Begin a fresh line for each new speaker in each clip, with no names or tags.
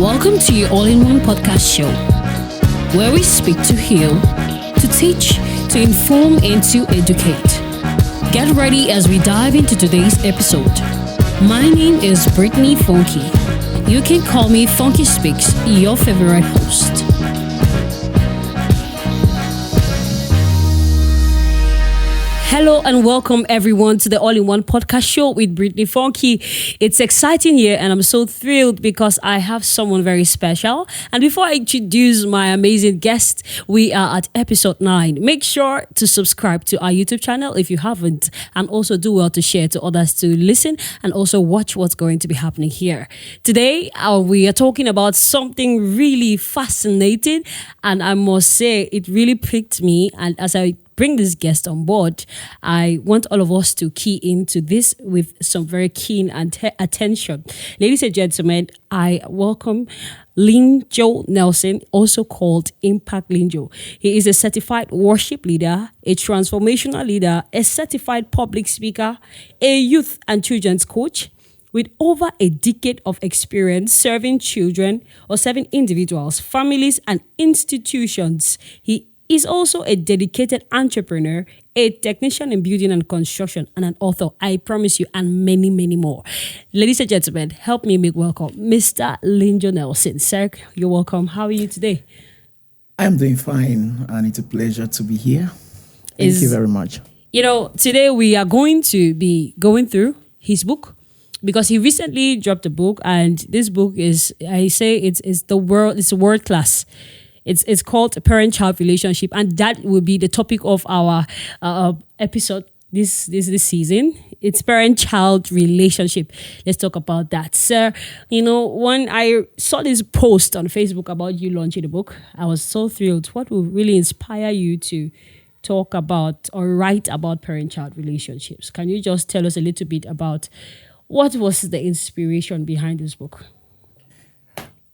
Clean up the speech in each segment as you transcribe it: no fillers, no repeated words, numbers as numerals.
Welcome to your all-in-one podcast show, where we speak to heal, to teach, to inform, and to educate. Get ready as we dive into today's episode. My name is Britney Fonki. You can call me Fonki Speaks, your favorite host. Hello and welcome everyone to the All-in-One podcast show with Britney Fonki. It's exciting here and I'm so thrilled because I have someone very special. And before I introduce my amazing guest, we are at episode 9. Make sure to subscribe to our YouTube channel if you haven't, and also do well to share to others to listen and also watch what's going to be happening here. Today, we are talking about something really fascinating, and I must say it really pricked me. And as I bring this guest on board, I want all of us to key into this with some very keen attention. Ladies and gentlemen, I welcome Linjo Nelson, also called Impact Linjo. He is a certified worship leader, a transformational leader, a certified public speaker, a youth and children's coach, with over a decade of experience serving children or serving individuals, families, and institutions. He is also a dedicated entrepreneur, a technician in building and construction, and an author, I promise you, and many, many more. Ladies and gentlemen, help me make welcome Mr. Linjo Nelson. Sir, you're welcome. How are you today?
I'm doing fine, and it's a pleasure to be here. Thank you very much.
You know, today we are going to be going through his book, because he recently dropped a book, and this book is, I say, it's world class. It's called Parent-Child Relationship, and that will be the topic of our episode this season. It's Parent-Child Relationship. Let's talk about that. Sir, you know, when I saw this post on Facebook about you launching the book, I was so thrilled. What will really inspire you to talk about or write about parent-child relationships? Can you just tell us a little bit about what was the inspiration behind this book?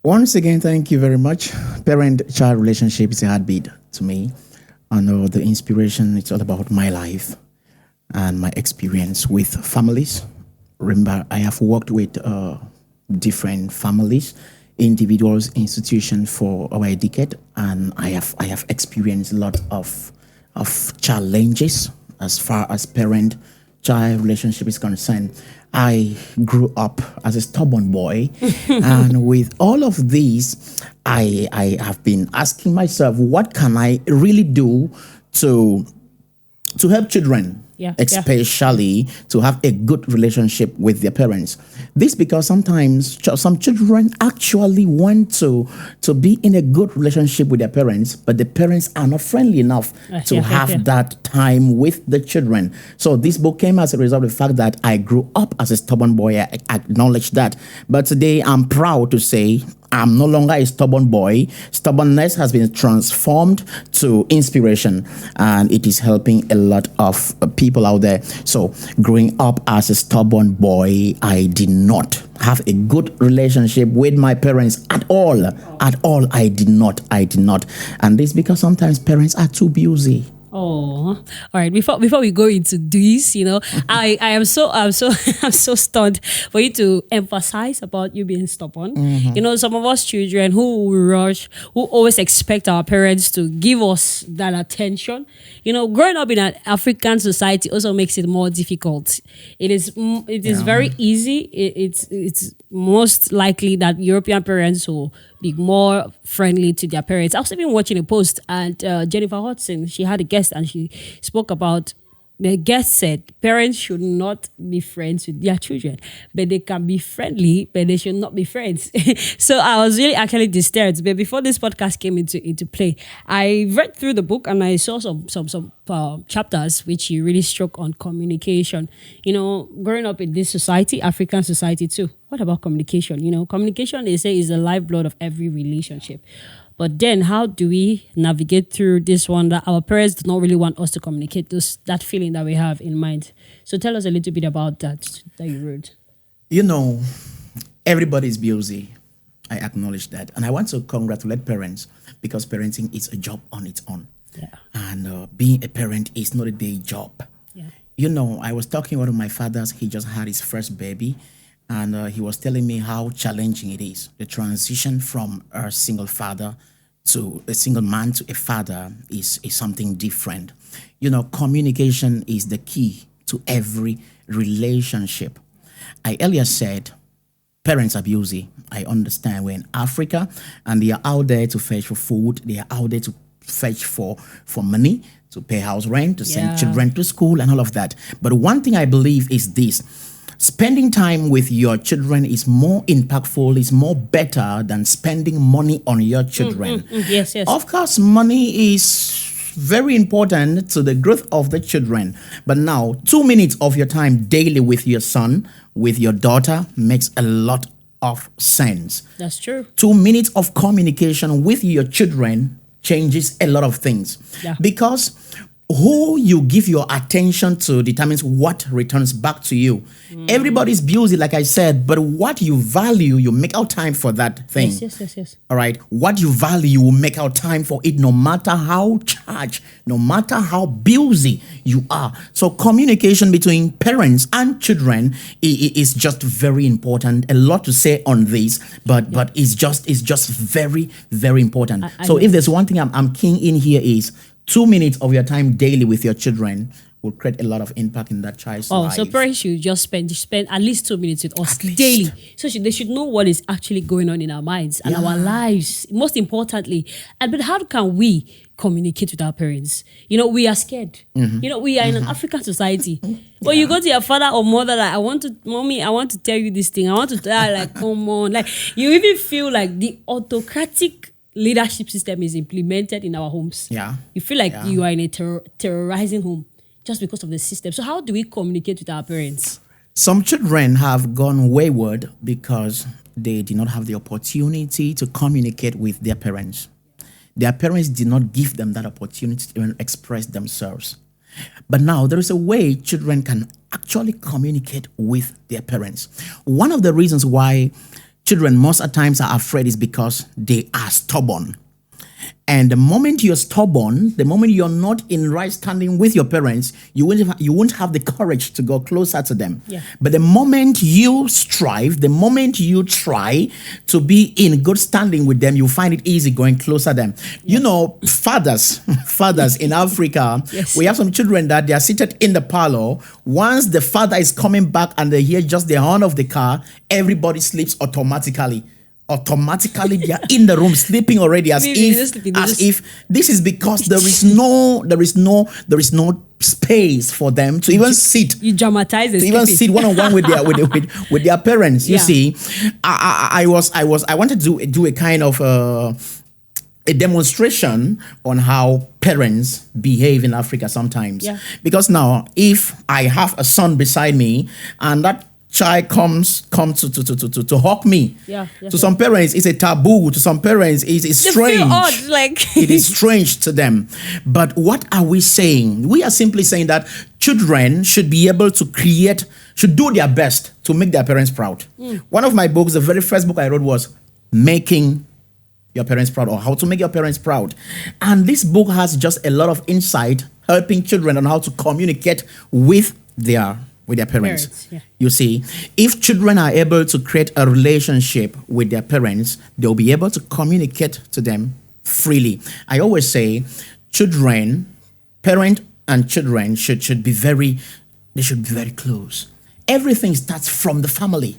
Once again, thank you very much. Parent-child relationship is a heartbeat to me. I know the inspiration, it's all about my life and my experience with families. Remember, I have worked with different families, individuals, institutions for over a decade, and I have experienced a lot of challenges as far as parent-child relationship is concerned. I grew up as a stubborn boy, and with all of these, I have been asking myself, what can I really do to help children, especially to have a good relationship with their parents? This because sometimes some children actually want to be in a good relationship with their parents, but the parents are not friendly enough to have that time with the children. So this book came as a result of the fact that I grew up as a stubborn boy. I acknowledge that. But today I'm proud to say I'm no longer a stubborn boy. Stubbornness has been transformed to inspiration, and it is helping a lot of people out there. So growing up as a stubborn boy, I did not have a good relationship with my parents at all. At all, I did not. And this because sometimes parents are too busy.
Oh, all right. Before we go into this, you know, I'm so stunned for you to emphasize about you being stubborn. Mm-hmm. You know, some of us children who always expect our parents to give us that attention. You know, growing up in an African society also makes it more difficult. It is very easy. It's most likely that European parents will be more friendly to their parents. I was even watching a post, and Jennifer Hudson, she had a guest and she spoke about, the guest said parents should not be friends with their children, but they can be friendly, but they should not be friends. So I was really actually disturbed. But before this podcast came into play, I read through the book and I saw some chapters which you really struck on communication. You know, growing up in this society, African society too. What about communication? You know, communication, they say, is the lifeblood of every relationship. But then how do we navigate through this one that our parents do not really want us to communicate, that feeling that we have in mind? So tell us a little bit about that you wrote.
You know, everybody's busy. I acknowledge that. And I want to congratulate parents, because parenting is a job on its own. Yeah. And being a parent is not a day job. Yeah. You know, I was talking to one of my fathers. He just had his first baby. and he was telling me how challenging it is. The transition from a single father to a single man to a father is something different. Communication is the key to every relationship. I earlier said parents are busy. I understand we're in Africa and they are out there to fetch for food. They are out there to fetch for money, to pay house rent, to send children to school and all of that. But one thing I believe is this: spending time with your children is more impactful, is more better than spending money on your children.
Yes.
Of course, money is very important to the growth of the children. But now, 2 minutes of your time daily with your son, with your daughter, makes a lot of sense.
That's true.
2 minutes of communication with your children changes a lot of things.
Yeah.
Because who you give your attention to determines what returns back to you. Everybody's busy, like I said, but what you value, you make out time for that thing.
Yes.
All right. What you value, you will make out time for it, no matter how charged, no matter how busy you are. So communication between parents and children is just very important. A lot to say on this, but it's just very, very important. So if there's one thing I'm keen in here is 2 minutes of your time daily with your children will create a lot of impact in that child's life.
So parents should just spend at least 2 minutes with us daily. So they should know what is actually going on in our minds and our lives, most importantly. But how can we communicate with our parents? We are scared. We are in an African society. But you go to your father or mother, like, Mommy, I want to tell you this thing. I want to tell her, like, come on. Like, you even feel like the autocratic leadership system is implemented in our homes.
Yeah.
You feel like you are in a terrorizing home just because of the system. So how do we communicate with our parents?
Some children have gone wayward because they did not have the opportunity to communicate with their parents. Their parents did not give them that opportunity to even express themselves. But now there is a way children can actually communicate with their parents. One of the reasons why children most at times are afraid is because they are stubborn. And the moment you're stubborn, the moment you're not in right standing with your parents, you won't have the courage to go closer to them.
Yeah.
But the moment you strive, the moment you try to be in good standing with them, you find it easy going closer to them. Fathers in Africa, we have some children that they are seated in the parlor. Once the father is coming back and they hear just the horn of the car, everybody sleeps automatically. They are in the room sleeping already as if this is because there is no space for them to even sit.
You dramatize it.
To even sit one-on-one with their parents. You see, I wanted to do a kind of a demonstration on how parents behave in Africa sometimes. Yeah. Because now, if I have a son beside me and that child comes to hug me. To some parents, it's a taboo. To some parents, it's strange.
Feel odd, like
it is strange to them. But what are we saying? We are simply saying that children should be able to should do their best to make their parents proud. One of my books, the very first book I wrote was Making Your Parents Proud, or How to Make Your Parents Proud. And this book has just a lot of insight helping children on how to communicate with their parents. You see, if children are able to create a relationship with their parents, they'll be able to communicate to them freely. I always say parent and children should be very close. Everything starts from the family.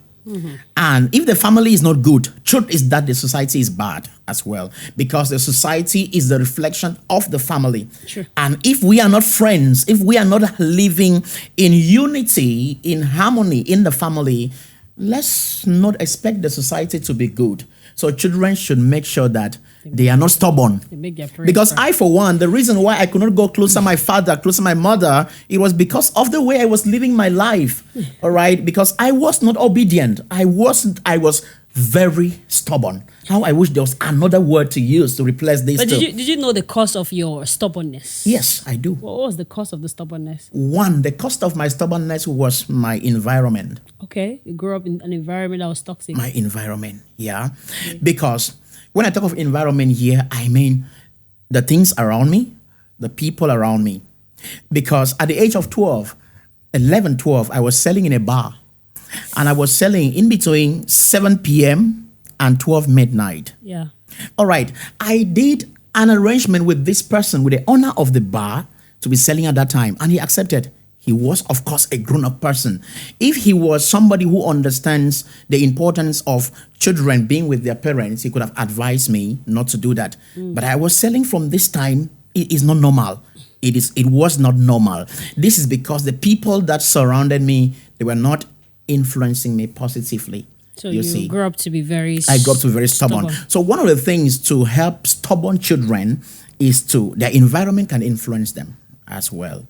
And if the family is not good, truth is that the society is bad as well, because the society is the reflection of the family.
Sure.
And if we are not friends, if we are not living in unity, in harmony in the family, let's not expect the society to be good. So children should make sure that they are not stubborn. Because I, for one, the reason why I could not go closer to my father, closer to my mother, it was because of the way I was living my life. All right? Because I was not obedient. I was very stubborn. How I wish there was another word to use to replace this.
But did you know the cause of your stubbornness?
Yes, I do.
What was the cause of the stubbornness?
One, the cost of my stubbornness was my environment.
Okay, you grew up in an environment that was toxic.
My environment, yeah. Okay. Because when I talk of environment here, I mean the things around me, the people around me. Because at the age of 12, I was selling in a bar. And I was selling in between 7 p.m. and 12 midnight.
Yeah.
All right. I did an arrangement with this person, with the owner of the bar, to be selling at that time, and he accepted. He was, of course, a grown-up person. If he was somebody who understands the importance of children being with their parents, he could have advised me not to do that. But I was selling from this time. It is not normal. It was not normal. This is because the people that surrounded me, they were not influencing me positively.
So you
see,
grew up to be very
I grew up to be very stubborn. So one of the things to help stubborn children is their environment can influence them as well.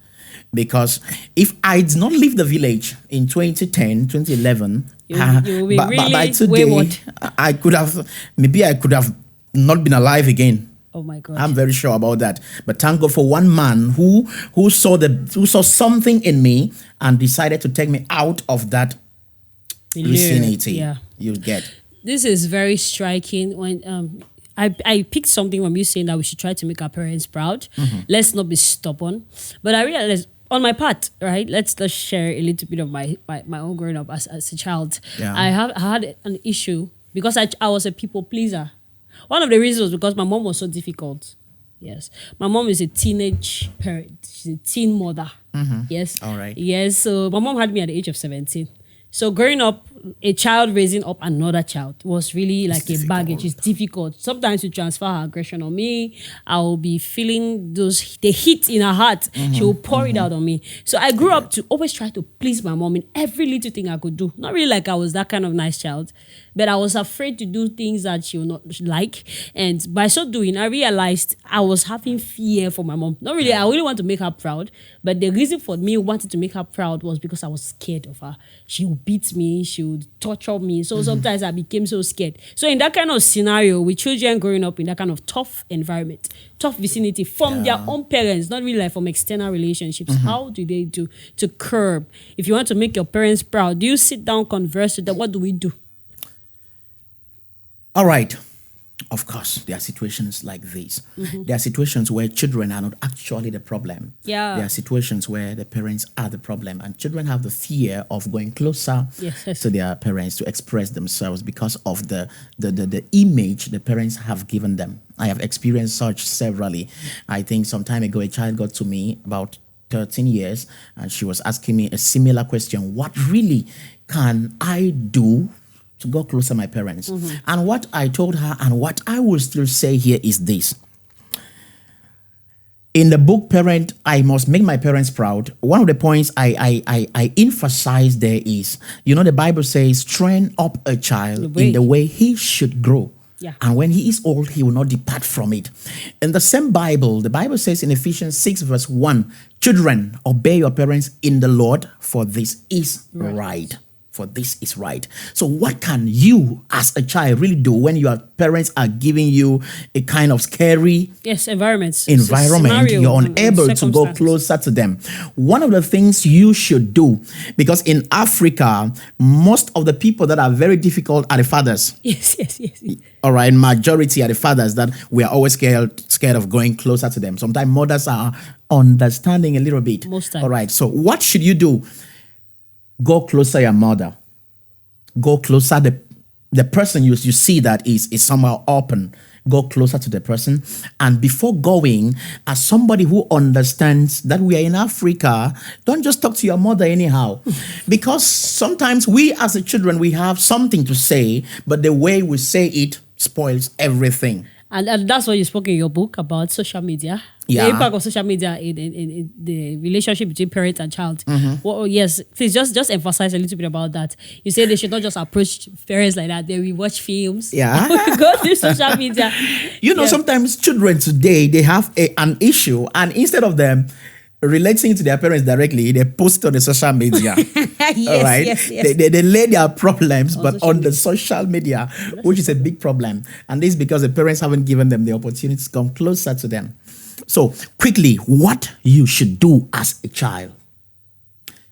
Because if I did not leave the village in 2010, 2011,
you'll be
by today,
wayward.
I could have not been alive again.
Oh my God.
I'm very sure about that. But thank God for one man who saw something in me and decided to take me out of that vicinity.
Yeah.
You get.
This is very striking when I picked something from you saying that we should try to make our parents proud. Let's not be stubborn. But I realized on my part, right? Let's just share a little bit of my own growing up as a child.
Yeah.
I had an issue because I was a people pleaser. One of the reasons was because my mom was so difficult. Yes. My mom is a teenage parent. She's a teen mother. Yes.
All right.
Yes. So my mom had me at the age of 17. So growing up, a child raising up another child was really like a baggage. It's difficult. Sometimes you transfer her aggression on me. I will be feeling the heat in her heart. She will pour it out on me. So I grew up to always try to please my mom in every little thing I could do. Not really like I was that kind of nice child, but I was afraid to do things that she would not like. And by so doing, I realized I was having fear for my mom. Not really, I really want to make her proud, but the reason for me wanting to make her proud was because I was scared of her. She would beat me, she would torture me. So sometimes I became so scared. So in that kind of scenario, with children growing up in that kind of tough environment, tough vicinity from their own parents, not really like from external relationships, how do they do to curb? If you want to make your parents proud, do you sit down, converse with them? What do we do?
All right. Of course, there are situations like this. There are situations where children are not actually the problem.
Yeah.
There are situations where the parents are the problem, and children have the fear of going closer to their parents to express themselves because of the image the parents have given them. I have experienced such severally. I think some time ago, a child got to me about 13 years, and she was asking me a similar question. What really can I do to go closer to my parents? And what I told her and what I will still say here is this. In the book, Parent, I Must Make My Parents Proud, one of the points I emphasize there is, the Bible says, train up a child in the way he should grow.
Yeah.
And when he is old, he will not depart from it. In the same Bible, the Bible says in Ephesians 6 verse 1, children, obey your parents in the Lord, for this is right. For this is right. So what can you as a child really do when your parents are giving you a kind of scary environment?
Scenario,
you're unable to go closer to them. One of the things you should do, because in Africa, most of the people that are very difficult are the fathers.
Yes.
All right, majority are the fathers that we are always scared of going closer to them. Sometimes mothers are understanding a little bit.
Most times.
All right, so what should you do? Go closer your mother. Go closer the person you see that is somehow open. Go closer to the person. And before going, as somebody who understands that we are in Africa, don't just talk to your mother anyhow. Because sometimes we as the children, we have something to say, but the way we say it spoils everything.
And that's what you spoke in your book about social media.
Yeah.
The impact of social media in the relationship between parent and child. Well, yes, please just emphasize a little bit about that. You say they should not just approach parents like that. They will watch films.
Yeah.
Go through social media.
Sometimes children today, they have an issue, and instead of them relating to their parents directly, they post on the social media. All right?
Yes.
They lay their problems, but on the social media, which is a big problem. And this is because the parents haven't given them the opportunity to come closer to them. So, quickly, what you should do as a child.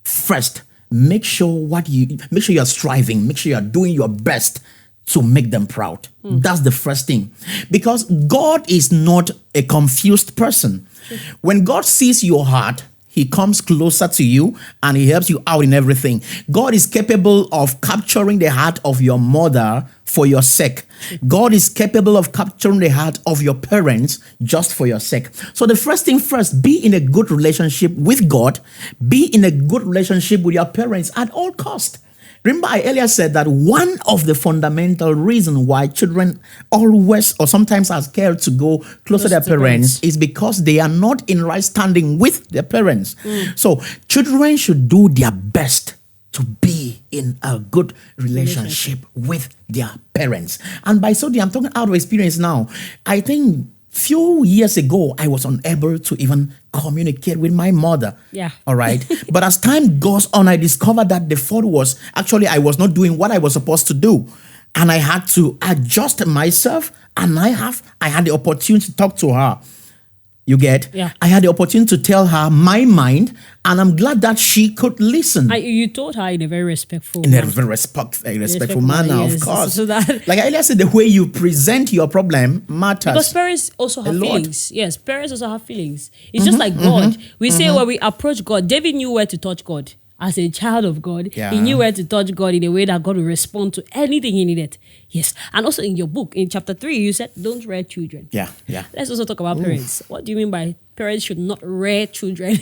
First, make sure you're striving, make sure you're doing your best to make them proud. That's the first thing. Because God is not a confused person. When God sees your heart, He comes closer to you and he helps you out in everything. God is capable of capturing the heart of your mother for your sake. God is capable of capturing the heart of your parents just for your sake. So the first thing first, be in a good relationship with God. Be in a good relationship with your parents at all cost. Remember, I earlier said that one of the fundamental reasons why children always or sometimes are scared to go close to their parents is because they are not in right standing with their parents. So children should do their best to be in a good relationship with their parents. And by so doing, I'm talking out of experience now. I think few years ago, I was unable to even communicate with my mother.
Yeah.
All right. But as time goes on, I discovered that the fault was actually I was not doing what I was supposed to do. And I had to adjust myself. And I had the opportunity to talk to her. You get?
Yeah.
I had the opportunity to tell her my mind, and I'm glad that she could listen.
You told her in a very respectful
respectful manner,
yes.
of course.
So that,
like I earlier said, the way you present your problem matters.
because parents also have feelings. Yes, parents also have feelings. It's just like
Mm-hmm.
God. We say when we approach God, David knew where to touch God. As a child of God,
Yeah.
he knew where to touch God in a way that God would respond to anything he needed. Yes. And also in your book, in chapter 3, you said, don't rear children.
Yeah.
Let's also talk about parents. What do you mean by parents should not rear children?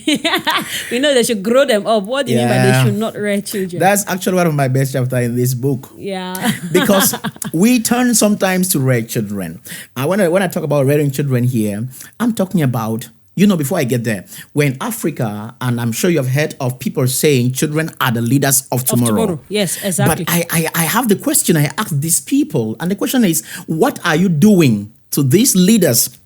We know they should grow them up. What do you mean by they should not rear children?
That's actually one of my best chapters in this book.
Yeah.
Because we turn sometimes to rear children. And when I talk about rearing children here, I'm talking about, before I get there, when Africa, and I'm sure you've heard of people saying children are the leaders of tomorrow.
Yes, exactly.
But I have the question I ask these people, and the question is, what are you doing to these leaders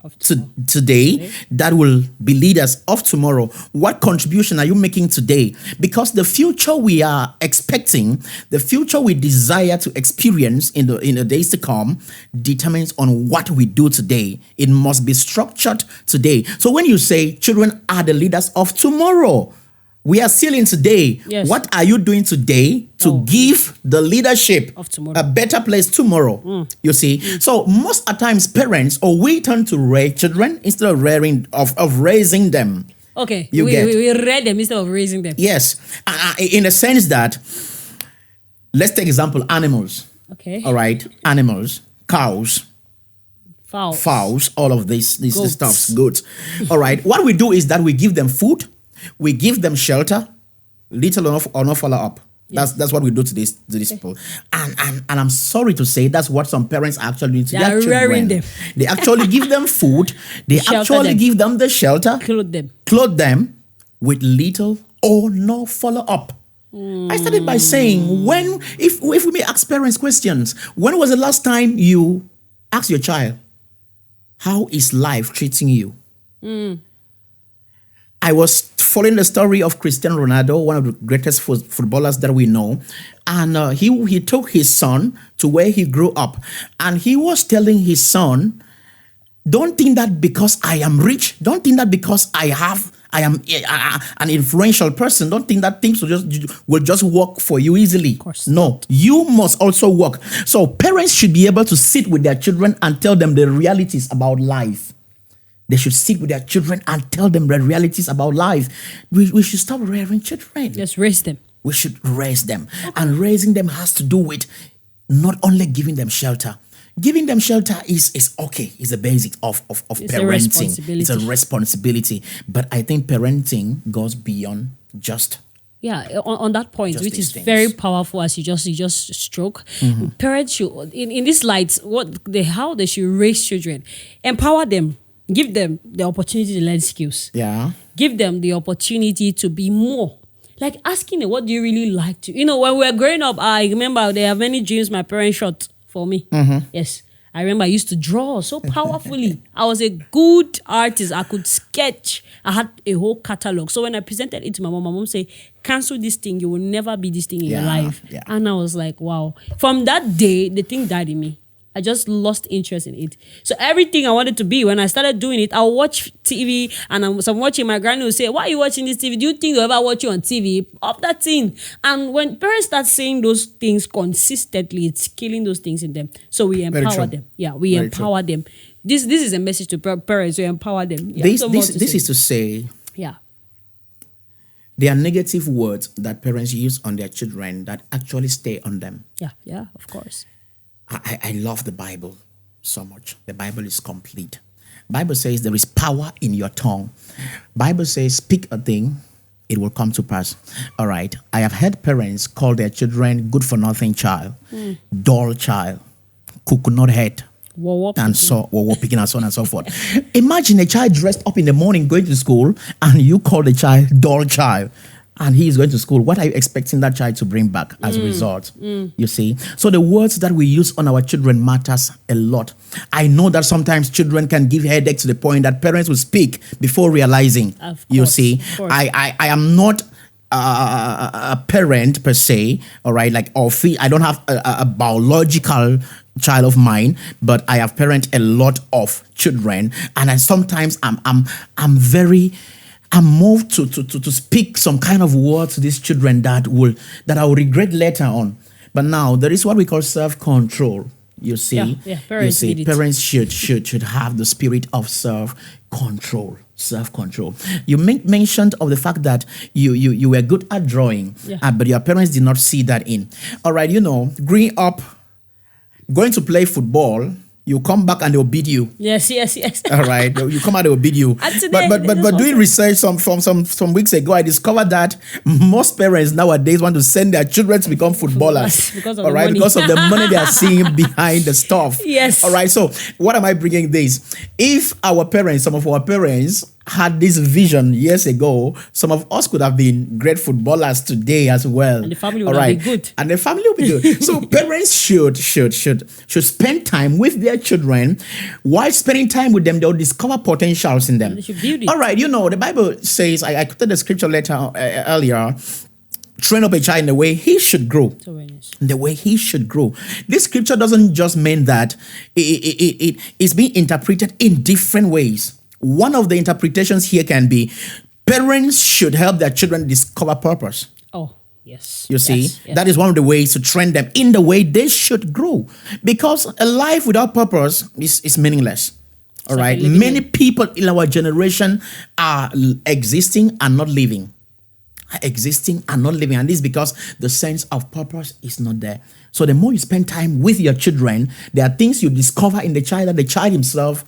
today that will be leaders of tomorrow? What contribution are you making today? Because the future we are expecting, the future we desire to experience in the days to come, determines on what we do today. It must be structured today. So when you say children are the leaders of tomorrow, we are still in today.
Yes.
What are you doing today to give the leadership
of tomorrow
a better place tomorrow? You see? So most of times parents, we turn to rear children instead of raising them.
Okay.
We
rear them instead of raising them.
Yes. In the sense that, let's take example, animals.
Okay.
All right. Animals, cows, fowls, all of these stuffs, goats. All right. What we do is that we give them food. We give them shelter, little or not follow up. Yes. That's what we do to these people. And I'm sorry to say that's what some parents are actually doing to their children. Them. They actually give them food. They actually give them the shelter. Clothe them with little or no follow up. I started by saying, if we may ask parents questions, when was the last time you asked your child, how is life treating you? I was following the story of Cristiano Ronaldo, one of the greatest footballers that we know. And he took his son to where he grew up. And he was telling his son, don't think that because I am rich, don't think that because I am an influential person, don't think that things will just work for you easily.
Of course.
No, you must also work. So parents should be able to sit with their children and tell them the realities about life. They should sit with their children and tell them the realities about life. We should stop rearing children.
Just raise them.
We should raise them. Okay. And raising them has to do with not only giving them shelter. Giving them shelter is okay. It's a basic of parenting. It's a responsibility. But I think parenting goes beyond just...
Yeah, on that point, which is very powerful, as you just stroke. Parents should, in this light, how they should raise children, empower them. Give them the opportunity to learn skills.
Yeah.
Give them the opportunity to be more. Like asking them, what do you really like to... when we were growing up, I remember there are many dreams my parents shot for me. Yes. I remember I used to draw so powerfully. I was a good artist. I could sketch. I had a whole catalog. So when I presented it to my mom said, cancel this thing. You will never be this thing in your life. Yeah. And I was like, wow. From that day, the thing died in me. I just lost interest in it. So everything I wanted to be, when I started doing it, I'll watch TV and I'm watching, my granny will say, why are you watching this TV? Do you think they'll ever watch you on TV? Up that thing. And when parents start saying those things consistently, it's killing those things in them. So we empower them. Yeah, we empower them. This is a message to parents, we empower them. Yeah,
this is to say,
yeah,
There are negative words that parents use on their children that actually stay on them.
Yeah, of course.
I love the Bible so much. The Bible is complete. Bible says there is power in your tongue. Bible says speak a thing, it will come to pass. All right. I have heard parents call their children good for nothing child, dull child, coconut head, and picking and so on and so forth. Imagine a child dressed up in the morning going to school, and you call the child dull child, and he is going to school. What are you expecting that child to bring back as a result? You see? So the words that we use on our children matters a lot. I know that sometimes children can give headache to the point that parents will speak before realizing.
Of course,
you see?
of course.
I am not a parent per se, all right? I don't have a biological child of mine, but I have parented a lot of children, and sometimes I'm moved to speak some kind of words to these children that I will regret later on. But now there is what we call self-control. You see, parents should have the spirit of self-control. Self-control. You mentioned of the fact that you were good at drawing, but your parents did not see that in. All right, growing up, going to play football, you come back and they'll beat you.
Yes.
All right, you come out, they'll beat you.
Today,
but doing research some weeks ago, I discovered that most parents nowadays want to send their children to become footballers.
Because of
because of the money they are seeing behind the stuff.
Yes.
All right. So what am I bringing this? If some of our parents had this vision years ago, some of us could have been great footballers today as well.
And the family would be good.
And the family will be good. So parents should spend time with their children. While spending time with them, they'll discover potentials in them.
They should build it.
All right, the Bible says, I quoted the scripture earlier, train up a child in the way he should grow. The way he should grow. This scripture doesn't just mean that it is being interpreted in different ways. One of the interpretations here can be parents should help their children discover purpose.
Oh, yes.
You see,
yes.
That is one of the ways to train them in the way they should grow. Because a life without purpose is meaningless. All right. Many people in our generation are existing and not living. And this is because the sense of purpose is not there. So the more you spend time with your children, there are things you discover in the child that the child himself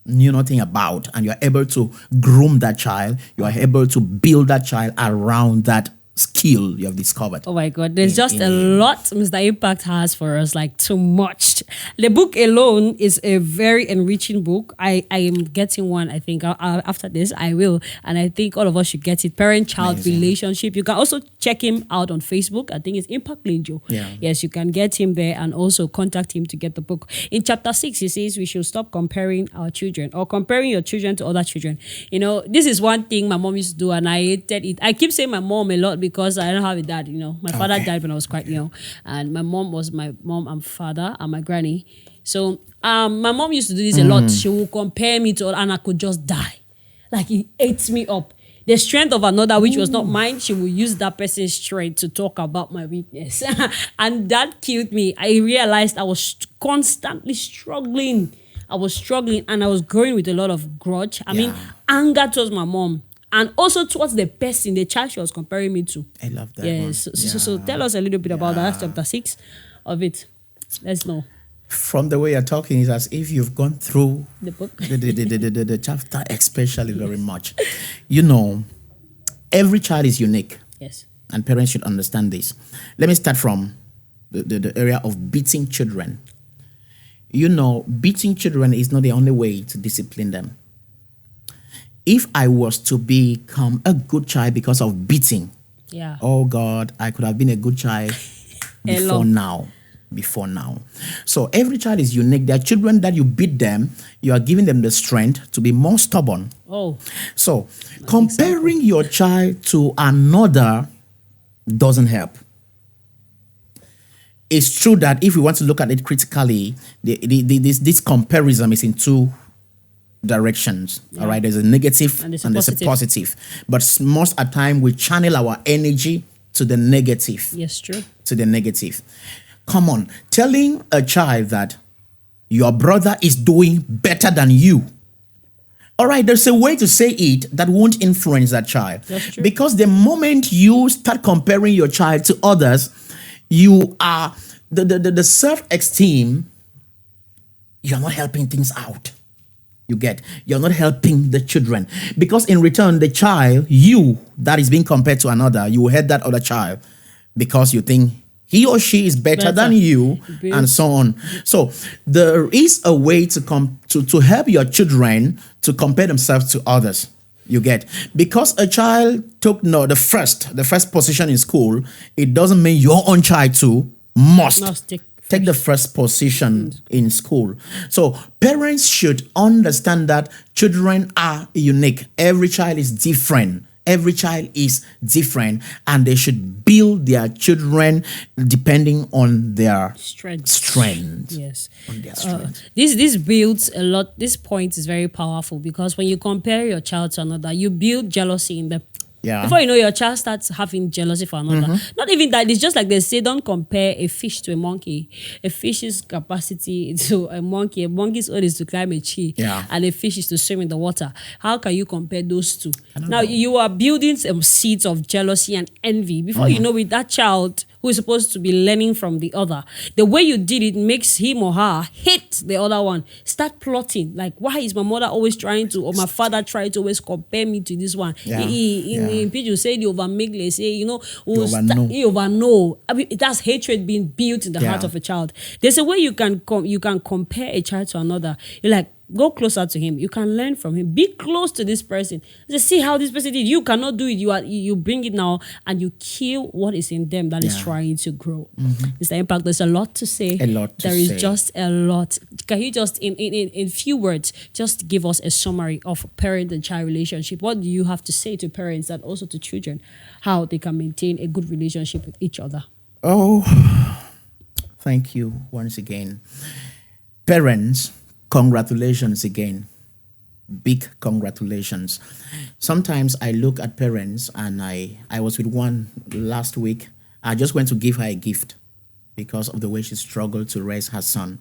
knew nothing about, and you're able to groom that child. You are able to build that child around that skill you have discovered.
Oh my God, there's just a lot Mr. Impact has for us, like too much. The book alone is a very enriching book. I am getting one, I think, after this, I will. And I think all of us should get it. Parent-child relationship. You can also check him out on Facebook. I think it's Impact Linjo.
Yeah.
Yes, you can get him there and also contact him to get the book. In chapter 6, he says we should stop comparing our children or comparing your children to other children. This is one thing my mom used to do, and I hated it. I keep saying my mom a lot because I don't have a dad, My father died when I was quite young, and my mom was my mom and father and my granny. So my mom used to do this a lot. She would compare me to, and I could just die. Like, it ate me up. The strength of another, which was not mine, she would use that person's strength to talk about my weakness. And that killed me. I realized I was constantly struggling. And I was growing with a lot of grudge. I mean, anger towards my mom. And also towards the person, the child she was comparing me to.
I love that.
Yes. So tell us a little bit about that, chapter 6 of it. Let's know.
From the way you're talking, it's as if you've gone through
The book.
the chapter, especially very much. Every child is unique.
Yes.
And parents should understand this. Let me start from the area of beating children. Beating children is not the only way to discipline them. If I was to become a good child because of beating, oh God, I could have been a good child before now. So every child is unique. There are children that you beat them, you are giving them the strength to be more stubborn.
Oh.
So comparing your child to another doesn't help. It's true that if we want to look at it critically, this comparison is in two directions. All right, there's a negative and there's a positive. But most of the time we channel our energy to the negative.
Yes, true.
To the negative. Come on, telling a child that your brother is doing better than you All right, there's a way to say it that won't influence that child.
That's true.
Because the moment you start comparing your child to others, you are the self-esteem, you're not helping things out. You're not helping the children. Because in return, the child, you that is being compared to another, you will hate that other child because you think he or she is better than you, and so on. So there is a way to help your children to compare themselves to others. You get, because a child took the first position in school, it doesn't mean your own child too must take the first position in school. So parents should understand that children are unique. Every child is different. Every child is different, and they should build their children depending on their strength.
Yes.
On their strength.
This builds a lot. This point is very powerful because when you compare your child to another, you build jealousy in them.
Yeah.
Before you know, your child starts having jealousy for another. Not even that. It's just like they say, don't compare a fish to a monkey. A fish's capacity to a monkey. A monkey's own is to climb a tree.
Yeah.
And a fish is to swim in the water. How can you compare those two? Now,
know.
you are building some seeds of jealousy and envy. Before you know it, that child who is supposed to be learning from the other, the way you did it makes him or her hate the other one. Start plotting. Like, why is my mother always trying to, or my father trying to always compare me to this one?
Yeah.
In Pidgin, say the overmake, they say, you know,
You
overknow. I mean, that's hatred being built in the heart of a child. There's a way you can compare a child to another. You're like, go closer to him. You can learn from him. Be close to this person. Just see how this person did. You cannot do it. You bring it now, and you kill what is in them that is trying to grow. Mr. Impact, there's a lot to say. There is just a lot. Can you just in few words just give us a summary of parent and child relationship? What do you have to say to parents and also to children, how they can maintain a good relationship with each other?
Oh, thank you once again. Parents, congratulations again. Big congratulations. Sometimes I look at parents, and I was with one last week. I just went to give her a gift because of the way she struggled to raise her son.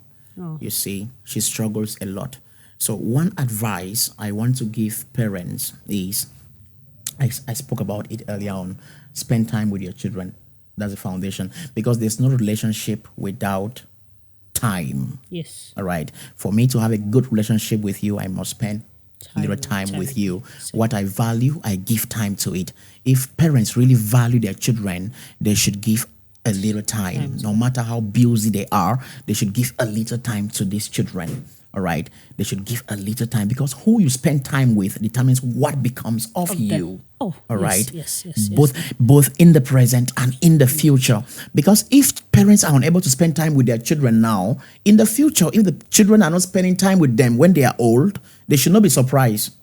You see, she struggles a lot. So one advice I want to give parents is, I spoke about it earlier on, spend time with your children. That's the foundation, because there's no relationship without time.
Yes.
All right. For me to have a good relationship with you, I must spend a little time with you. What I value, I give time to it. If parents really value their children, they should give a little time. No matter how busy they are, they should give a little time to these children. All right. They should give a little time, because who you spend time with determines what becomes of you.
Oh,
all right.
Yes.
Both in the present and in the future. Because if parents are unable to spend time with their children now, in the future, if the children are not spending time with them when they are old, they should not be surprised.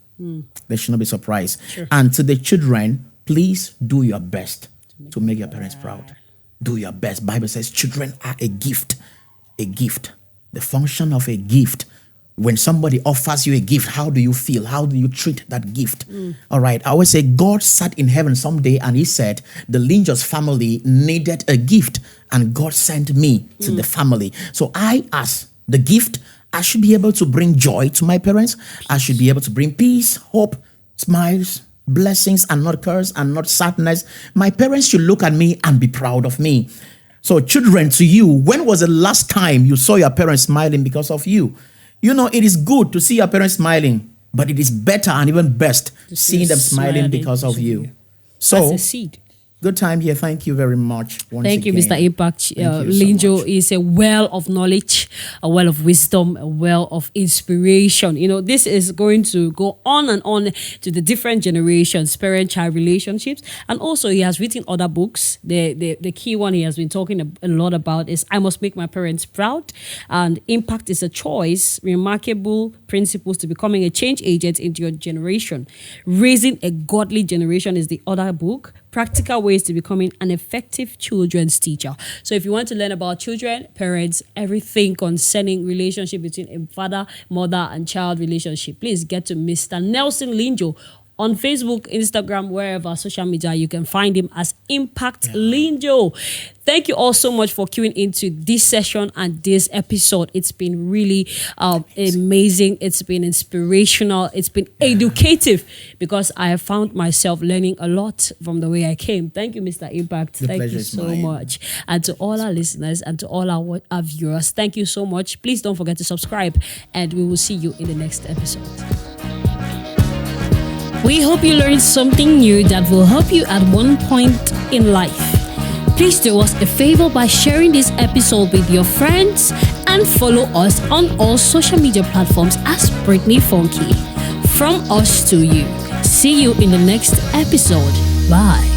They should not be surprised.
Sure.
And to the children, please do your best to make your parents proud. Do your best. Bible says children are a gift. A gift. The function of a gift. When somebody offers you a gift, how do you feel? How do you treat that gift? All right. I always say God sat in heaven someday and he said the Linjo's family needed a gift, and God sent me to the family. So I, as the gift, I should be able to bring joy to my parents. I should be able to bring peace, hope, smiles, blessings, and not curse and not sadness. My parents should look at me and be proud of me. So children, to you, when was the last time you saw your parents smiling because of you? You know, it is good to see your parents smiling, but it is better and even best seeing them smiling because of you. So,
that's a seed.
Good time here. Thank you very much.
Thank you, Mr. Impact. Linjo is a well of knowledge, a well of wisdom, a well of inspiration. You know, this is going to go on and on to the different generations, parent-child relationships. And also, he has written other books. The key one he has been talking a lot about is I Must Make My Parents Proud. And Impact is a Choice, Remarkable Principles to Becoming a Change Agent into Your Generation. Raising a Godly Generation is the other book. Practical ways to becoming an effective children's teacher. So if you want to learn about children, parents, everything concerning relationship between a father, mother, and child relationship, please get to Mr. Nelson Linjo on Facebook, Instagram, wherever social media, you can find him as Impact Linjo. Thank you all so much for queuing into this session and this episode. It's been really amazing. It's been inspirational. It's been educative because I have found myself learning a lot from the way I came. Thank you, Mr. Impact.
The
Thank you
pleasure is
so
mine.
much. And to all our listeners and to all our viewers, thank you so much. Please don't forget to subscribe and we will see you in the next episode. We hope you learned something new that will help you at one point in life. Please do us a favor by sharing this episode with your friends and follow us on all social media platforms as Britney Fonki. From us to you. See you in the next episode. Bye.